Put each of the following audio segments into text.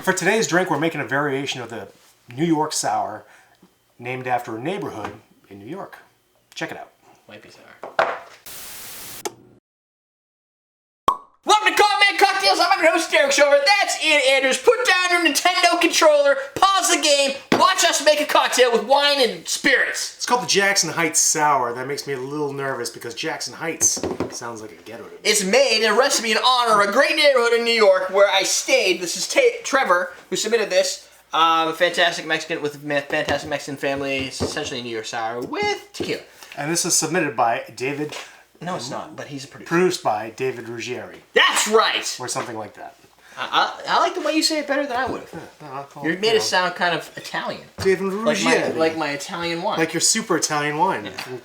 For today's drink, we're making a variation of the New York Sour, named after a neighborhood in New York. Check it out. Might be sour. Welcome to Coffee Cocktails. I'm your host, Derrick Schommer. That's Ian Andrews. Put down your Nintendo controller, pause the game, watch us make a cocktail with wine and spirits. It's called the Jackson Heights Sour. That makes me a little nervous because Jackson Heights sounds like a ghetto to me. It's made in a recipe in honor of a great neighborhood in New York where I stayed. This is Trevor who submitted this. A fantastic Mexican with a fantastic Mexican family. It's essentially a New York Sour with tequila. And this is submitted by David. No, it's not, but he's a producer. Produced by David Ruggieri. That's right! Or something like that. I like the way you say it better than I would have. You made it sound kind of Italian. David Ruggieri. Like my Italian wine. Like your super Italian wine. Yeah.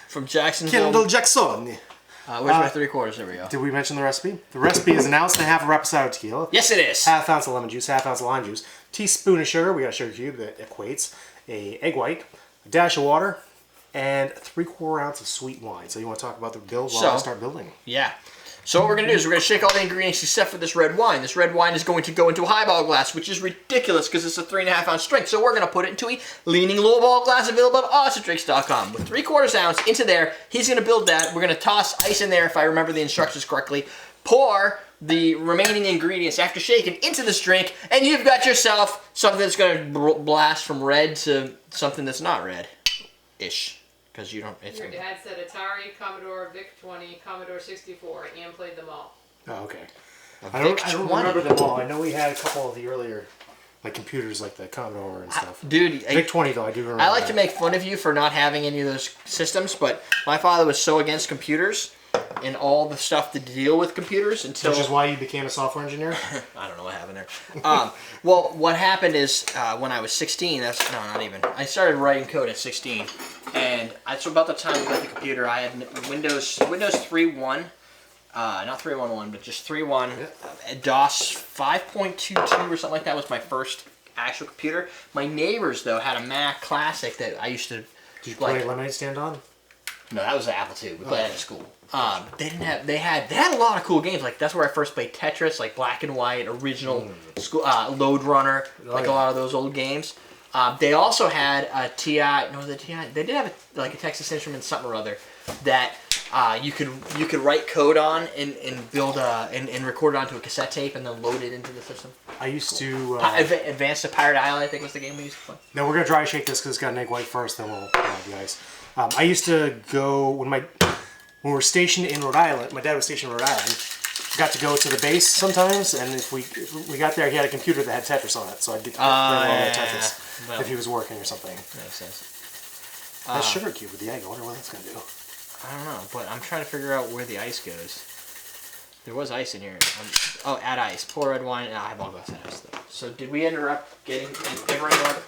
From Jacksonville. Kendall Jackson. Where's my 3/4? There we go. Did we mention the recipe? The recipe is 1.5 ounces of Reposado tequila. Yes, it is. 1/2 ounce of lemon juice, 1/2 ounce of lime juice, teaspoon of sugar, we got a sugar cube that equates, a egg white, a dash of water, and 3/4 ounce of sweet wine. So you want to talk about the build while I start building? Yeah. So what we're going to do is we're going to shake all the ingredients except for this red wine. This red wine is going to go into a highball glass, which is ridiculous because it's a 3.5 ounce strength. So we're going to put it into a leaning lowball glass available at awesomenedrinks.com. With 3/4 ounce into there, he's going to build that. We're going to toss ice in there if I remember the instructions correctly. Pour the remaining ingredients after shaking into this drink, and you've got yourself something that's going to blast from red to something that's not red-ish. Because you don't. Your dad said Atari, Commodore, VIC-20, Commodore 64, and played them all. Oh, okay. I don't remember them all. I know we had a couple of the earlier, like computers, like the Commodore and stuff. Dude, VIC-20 though, I do remember. I like to make fun of you for not having any of those systems, but my father was so against computers and all the stuff to deal with computers until. Which is why you became a software engineer? I don't know what happened there. Well, what happened is when I was 16, not even. I started writing code at 16. And that's about the time we got the computer. I had Windows 3.1, not 3.1.1, but just 3.1. DOS 5.22 or something like that was my first actual computer. My neighbors though had a Mac Classic that I used to. Did you play Lemonade Stand on? No, that was an Apple II. We played that at school. They had a lot of cool games. Like that's where I first played Tetris, like black and white, original school, Lode Runner, a lot of those old games. They also had a TI. No, the TI. They did have a Texas Instruments something or other that you could write code on and build and record it onto a cassette tape and then load it into the system. I used to Advance to Pirate Island. I think was the game we used to play. No, we're gonna dry shake this because it's got an egg white first. Then we'll add the ice. I used to go when we were stationed in Rhode Island. My dad was stationed in Rhode Island. Got to go to the base sometimes, and if we got there, he had a computer that had Tetris on it, so I'd get to play all the Tetris if he was working or something. Makes sense. That sugar cube with the egg, I wonder what that's going to do. I don't know, but I'm trying to figure out where the ice goes. There was ice in here. Add ice. Pour red wine. I have all glass of ice, though. So did we end up getting everyone order?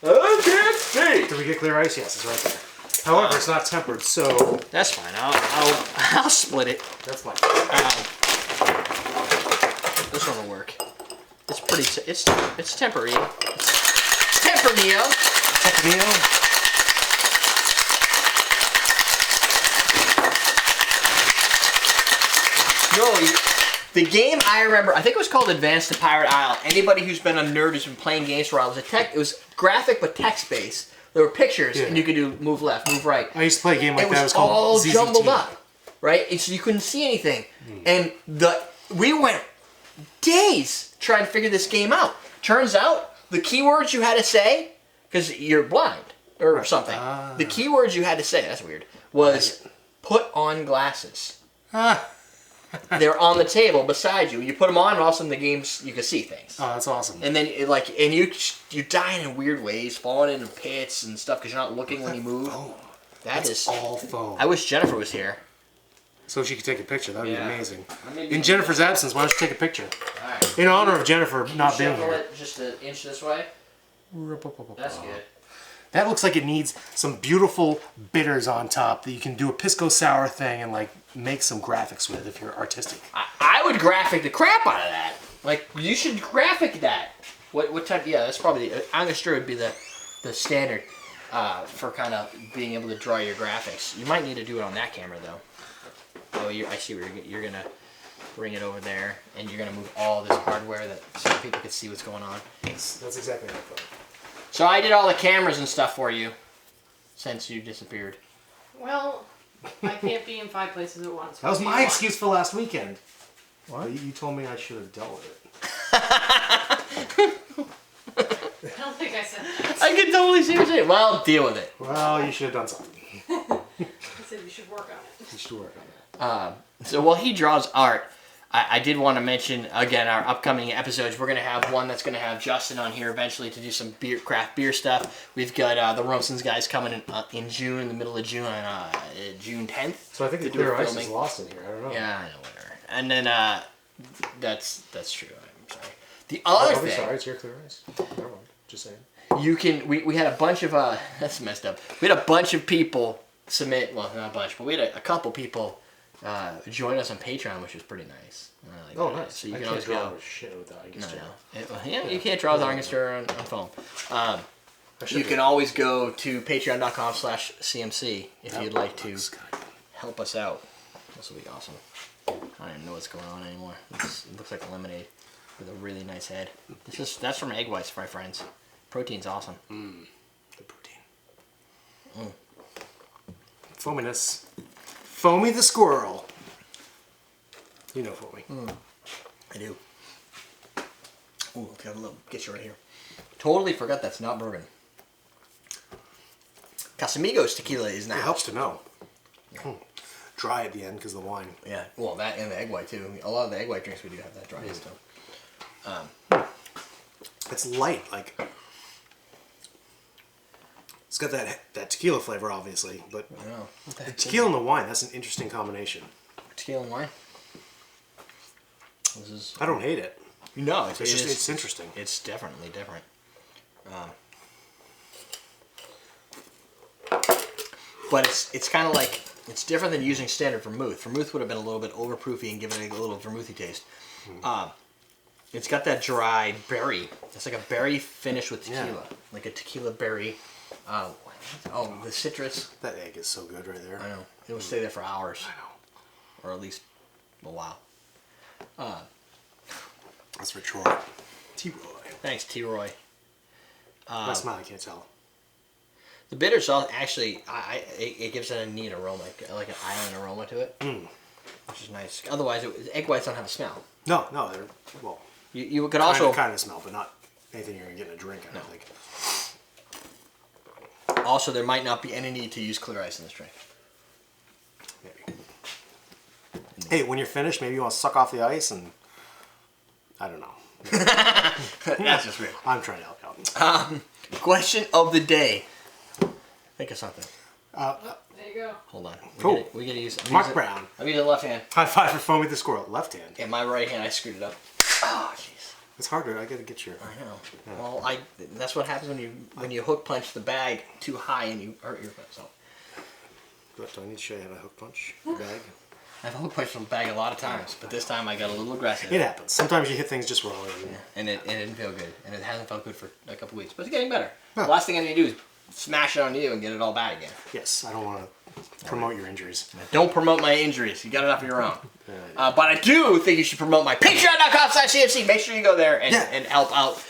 I can't see! Did we get clear ice? Yes, it's right there. However, it's not tempered, so... That's fine. I'll split it. That's fine. This one will work. It's pretty. It's temporary. It's Tempranillo. Tempranillo. No, the game I remember. I think it was called Advance to Pirate Isle. Anybody who's been a nerd who's been playing games for a while, it was graphic but text based. There were pictures, and you could do move left, move right. I used to play a game like that. It was all called ZZT. jumbled up, right? So you couldn't see anything, and we went days trying to figure this game out. Turns out the keywords you had to say, because you're blind or something, the keywords you had to say, that's weird, was put on glasses. They're on the table beside you. You put them on, and all of a sudden the games you can see things. Oh, that's awesome. And then you're dying in weird ways, falling into pits and stuff because you're not looking when you move. That's all foam. I wish Jennifer was here. So she could take a picture. That would be amazing. In Jennifer's absence, why don't you take a picture? All right. In honor of Jennifer not being here. It just an inch this way. That's good. That looks like it needs some beautiful bitters on top that you can do a pisco sour thing and like make some graphics with if you're artistic. I would graphic the crap out of that. Like you should graphic that. What type? Yeah, that's probably. I'm sure it'd be the standard for kind of being able to draw your graphics. You might need to do it on that camera though. Oh, I see where you're gonna. bring it over there, and you're gonna move all this hardware so people can see what's going on. That's exactly what I thought. So I did all the cameras and stuff for you since you disappeared. Well, I can't be in 5 places at once. That was What do my you want? excuse for last weekend. What? You told me I should have dealt with it. I don't think I said that. I can totally see what you're saying. Well, deal with it. Well, you should have done something. I said you should work on it. You should work on it. So while he draws art, I did want to mention, again, our upcoming episodes. We're going to have one that's going to have Justin on here eventually to do some craft beer stuff. We've got the Rumsons guys coming in June, in the middle of June, on June 10th. So I think the clear ice is lost in here. I don't know. Yeah, I know, whatever. And then that's true. I'm sorry. The other thing. Sorry, it's your clear ice. Never mind. Just saying. You can. We had a bunch of that's messed up. We had a bunch of people submit. Well, not a bunch, but we had a couple people join us on Patreon, which was pretty nice. Like Oh, that. nice. So you I can can't always draw go. shit with that. Yeah, you can't draw with Arngster on phone. You can always go to patreon.com/CMC if you'd like to help us out. This will be awesome. I don't even know what's going on anymore. It looks like a lemonade with a really nice head. That's from egg whites, my friends. Protein's awesome. The protein. Foaminess. Foamy the squirrel. You know Foamy. I do. Ooh, got a little get you right here. Totally forgot that's not bourbon. Casamigos tequila is now. It helps to know. Dry at the end because of the wine. Yeah, well, that and the egg white too. A lot of the egg white drinks we do have that dry stuff. It's light, like it's got that tequila flavor, obviously, but I know. the tequila and the wine, that's an interesting combination. Tequila and wine. This is. I don't hate it. No, It's interesting. It's definitely different. But it's kind of like it's different than using standard vermouth. Vermouth would have been a little bit overproofy and given it a little vermouthy taste. It's got that dry berry. It's like a berry finish with tequila, like a tequila berry. The citrus. That egg is so good right there. I know. It will stay there for hours. I know. Or at least a while. That's for Troy. T-Roy. Thanks, T-Roy. My smile, I can't tell. The bitter salt actually, it gives it a neat aroma, like an island aroma to it, which is nice. Otherwise, egg whites don't have a smell. No, they're, well, You could also kind of smell, but not anything you're going to get in a drink, I don't think. Also, there might not be any need to use clear ice in this drink. Maybe. Hey, when you're finished, maybe you want to suck off the ice and... I don't know. That's just weird. I'm trying to help out. Question of the day. Think of something. There you go. Hold on. Cool. We gotta use. Mark Brown. I'm using the left hand. High five for Foamy the Squirrel. Left hand. And my right hand, I screwed it up. Oh, jeez. It's harder. I got to get your... I know. Yeah. Well, that's what happens when you hook punch the bag too high and you hurt yourself. Do I need to show you how to hook punch the bag? I've hook punched the bag a lot of times, but this time I got a little aggressive. It happens. Sometimes you hit things just wrong. And it didn't feel good. And it hasn't felt good for a couple weeks. But it's getting better. The last thing I need to do is smash it on you and get it all bad again. Yes, I don't want to promote your injuries. Don't promote my injuries. You got enough of your own. But I do think you should promote my patreon.com/CMC. Make sure you go there and help out.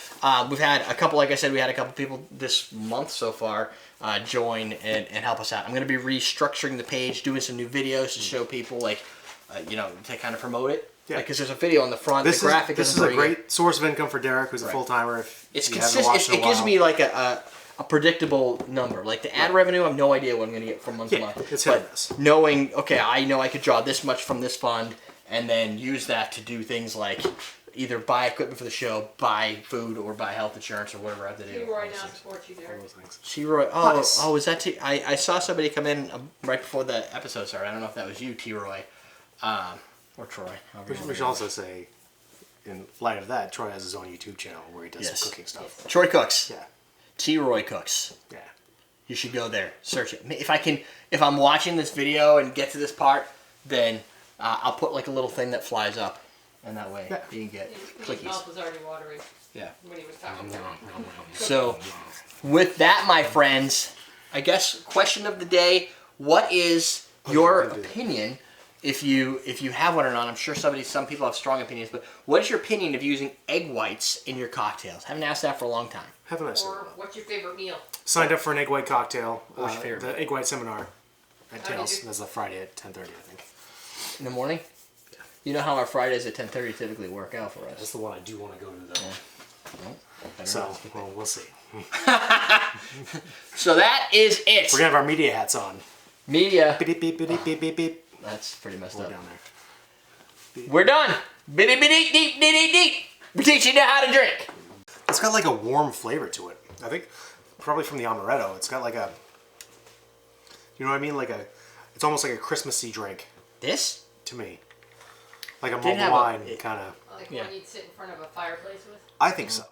We've had a couple, like I said, people this month so far join and help us out. I'm going to be restructuring the page, doing some new videos to show people, to kind of promote it. Yeah. Because there's a video on the front. The graphic this is a great source of income for Derek, who's a full-timer. It's consistent. It gives me like a predictable number. Like the ad revenue, I have no idea what I'm going to get from month to month. It's hit or miss. Knowing, okay, I know I could draw this much from this fund and then use that to do things like either buy equipment for the show, buy food, or buy health insurance or whatever I have to do. T-Roy now supports you there. T-Roy. Oh, is that I saw somebody come in right before the episode started. I don't know if that was you, T-Roy, or Troy. We should also say, in light of that, Troy has his own YouTube channel where he does some cooking stuff. Troy Cooks. Yeah. T-Roy Cooks. Yeah. You should go there, search it. If I'm watching this video and get to this part, then I'll put like a little thing that flies up, and that way you can get His clickies. mouth was already watery Yeah. when he was talking to me. So, with that, my friends, I guess question of the day: what is your opinion if you have one or not. I'm sure some people have strong opinions, but what is your opinion of using egg whites in your cocktails? Haven't asked that for a long time. Haven't I? Or what's your favorite meal? Signed up for an egg white cocktail. What's your favorite? The egg white seminar at How do you Tails. do- That's a Friday at 10:30, I think. In the morning? You know how our Fridays at 10:30 typically work out for us. That's the one I do want to go to though. Well, better So, not. well, we'll see. So that is it. We're gonna have our media hats on. Media. Beep beep beep beep beep beep beep. That's pretty messed We're up. down there. We're done. Bitty bitty deep ditty deep. We teach you how to drink. It's got like a warm flavor to it. I think probably from the amaretto. It's got like a, you know what I mean? It's almost like a Christmassy drink This? to me. Like a Didn't mulled have wine a- kind of. Like Yeah. one you'd sit in front of a fireplace with? I think so.